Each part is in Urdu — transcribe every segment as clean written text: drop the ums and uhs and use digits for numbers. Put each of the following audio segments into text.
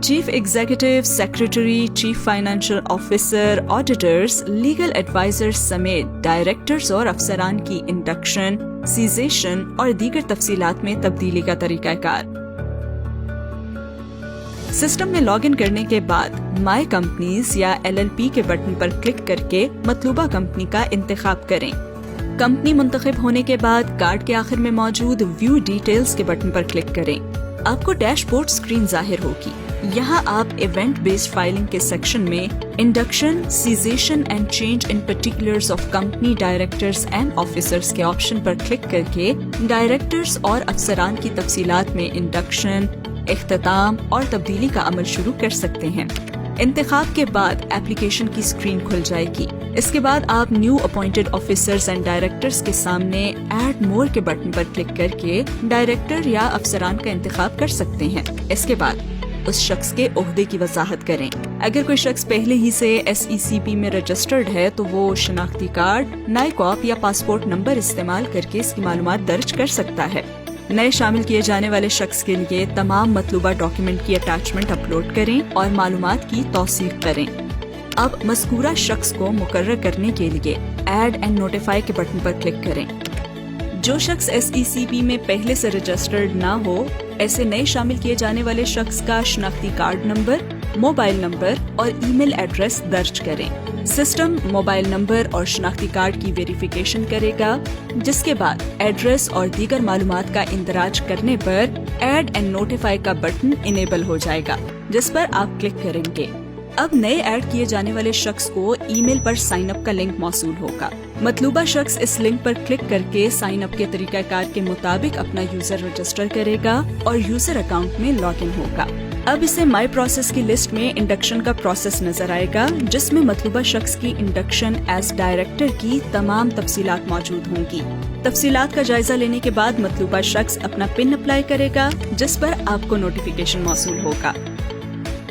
Chief executive, secretary, chief financial officer, auditors, legal adviser سمیت ڈائریکٹرز اور افسران کی انڈکشن، سیزیشن اور دیگر تفصیلات میں تبدیلی کا طریقہ کار۔ سسٹم میں لاگ ان کرنے کے بعد مائی کمپنیز یا LLP کے بٹن پر کلک کر کے مطلوبہ کمپنی کا انتخاب کریں۔ کمپنی منتخب ہونے کے بعد کارڈ کے آخر میں موجود ویو ڈیٹیلز کے بٹن پر کلک کریں۔ آپ کو ڈیش بورڈ سکرین ظاہر ہوگی۔ یہاں آپ ایونٹ بیسڈ فائلنگ کے سیکشن میں induction, cessation and change in particulars of company directors and officers کے آپشن پر کلک کر کے ڈائریکٹرز اور افسران کی تفصیلات میں انڈکشن، اختتام اور تبدیلی کا عمل شروع کر سکتے ہیں۔ انتخاب کے بعد ایپلیکیشن کی سکرین کھل جائے گی۔ اس کے بعد آپ new appointed officers and directors کے سامنے ایڈ مور کے بٹن پر کلک کر کے ڈائریکٹر یا افسران کا انتخاب کر سکتے ہیں۔ اس کے بعد اس شخص کے عہدے کی وضاحت کریں۔ اگر کوئی شخص پہلے ہی سے SECP میں رجسٹرڈ ہے تو وہ شناختی کارڈ، نائکاپ یا پاسپورٹ نمبر استعمال کر کے اس کی معلومات درج کر سکتا ہے۔ نئے شامل کیے جانے والے شخص کے لیے تمام مطلوبہ ڈاکیومنٹ کی اٹیچمنٹ اپلوڈ کریں اور معلومات کی توثیق کریں۔ اب مذکورہ شخص کو مقرر کرنے کے لیے ایڈ اینڈ نوٹیفائی کے بٹن پر کلک کریں۔ جو شخص SECP میں پہلے سے رجسٹرڈ نہ ہو، ایسے نئے شامل کیے جانے والے شخص کا شناختی کارڈ نمبر، موبائل نمبر اور ای میل ایڈریس درج کریں۔ سسٹم موبائل نمبر اور شناختی کارڈ کی ویریفیکیشن کرے گا، جس کے بعد ایڈریس اور دیگر معلومات کا اندراج کرنے پر ایڈ اینڈ نوٹیفائی کا بٹن انیبل ہو جائے گا، جس پر آپ کلک کریں گے۔ اب نئے ایڈ کیے جانے والے شخص کو ای میل پر سائن اپ کا لنک موصول ہوگا۔ مطلوبہ شخص اس لنک پر کلک کر کے سائن اپ کے طریقہ کار کے مطابق اپنا یوزر رجسٹر کرے گا اور یوزر اکاؤنٹ میں لاگ ان ہوگا۔ اب اسے مائی پروسیس کی لسٹ میں انڈکشن کا پروسیس نظر آئے گا، جس میں مطلوبہ شخص کی انڈکشن ایز ڈائریکٹر کی تمام تفصیلات موجود ہوں گی۔ تفصیلات کا جائزہ لینے کے بعد مطلوبہ شخص اپنا پن اپلائی کرے گا، جس پر آپ کو نوٹیفیکیشن موصول ہوگا۔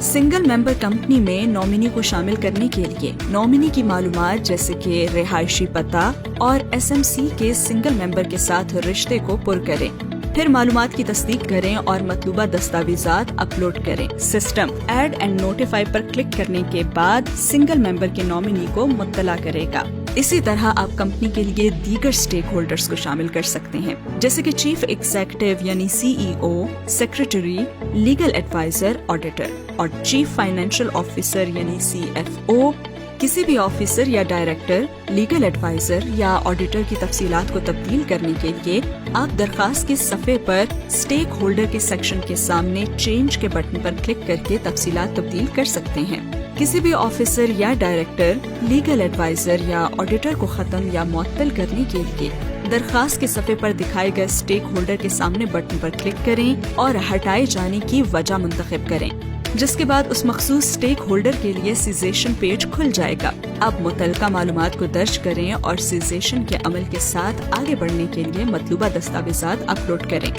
سنگل ممبر کمپنی میں نومینی کو شامل کرنے کے لیے نومینی کی معلومات جیسے کہ رہائشی پتہ اور SMC کے سنگل ممبر کے ساتھ رشتے کو پر کریں۔ پھر معلومات کی تصدیق کریں اور مطلوبہ دستاویزات اپلوڈ کریں۔ سسٹم ایڈ اینڈ نوٹیفائی پر کلک کرنے کے بعد سنگل ممبر کے نومینی کو مطلع کرے گا۔ اسی طرح آپ کمپنی کے لیے دیگر سٹیک ہولڈرز کو شامل کر سکتے ہیں، جیسے کہ چیف ایگزیکٹو یعنی CEO، secretary, legal adviser, auditor اور چیف فائنینشیل آفیسر یعنی CFO۔ کسی بھی آفیسر یا ڈائریکٹر، لیگل ایڈوائزر یا آڈیٹر کی تفصیلات کو تبدیل کرنے کے لیے آپ درخواست کے صفحے پر اسٹیک ہولڈر کے سیکشن کے سامنے چینج کے بٹن پر کلک کر کے تفصیلات تبدیل کر سکتے ہیں۔ کسی بھی آفیسر یا ڈائریکٹر، لیگل ایڈوائزر یا آڈیٹر کو ختم یا معطل کرنے کے لیے درخواست کے صفحے پر دکھائے گئے اسٹیک ہولڈر کے سامنے بٹن پر کلک کریں اور ہٹائے جانے کی وجہ منتخب کریں، جس کے بعد اس مخصوص اسٹیک ہولڈر کے لیے سیزیشن پیج کھل جائے گا۔ اب متعلقہ معلومات کو درج کریں اور سیزیشن کے عمل کے ساتھ آگے بڑھنے کے لیے مطلوبہ دستاویزات اپلوڈ کریں۔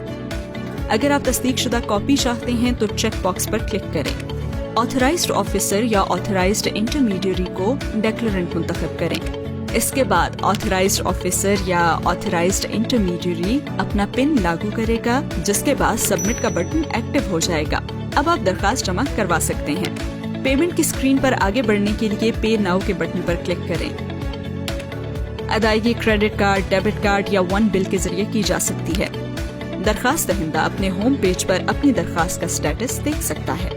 اگر آپ تصدیق شدہ کاپی چاہتے ہیں تو چیک باکس پر کلک کریں۔ آتھرائزڈ آفیسر یا آتھرائزڈ انٹرمیڈیری کو ڈیکلرنٹ منتخب کریں۔ اس کے بعد آتھرائزڈ آفیسر یا آتھرائزڈ انٹرمیڈیری اپنا پن لاگو کرے گا، جس کے بعد سبمٹ کا بٹن ایکٹیو ہو جائے گا۔ اب آپ درخواست جمع کروا سکتے ہیں۔ پیمنٹ کی سکرین پر آگے بڑھنے کے لیے پے ناؤ کے بٹن پر کلک کریں۔ ادائیگی کریڈٹ کارڈ، ڈیبٹ کارڈ یا ون بل کے ذریعے کی جا سکتی ہے۔ درخواست دہندہ اپنے ہوم پیج پر اپنی درخواست کا سٹیٹس دیکھ سکتا ہے۔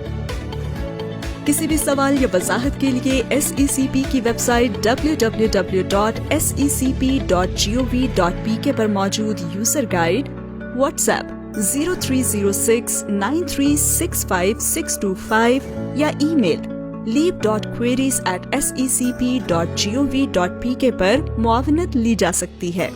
کسی بھی سوال یا وضاحت کے لیے SECP کی ویب سائٹ www.secp.gov.pk پر موجود یوزر گائیڈ، واٹس ایپ 0306936565 یا ای میل leap.queries@secp.gov.pk پر معاونت لی جا سکتی ہے۔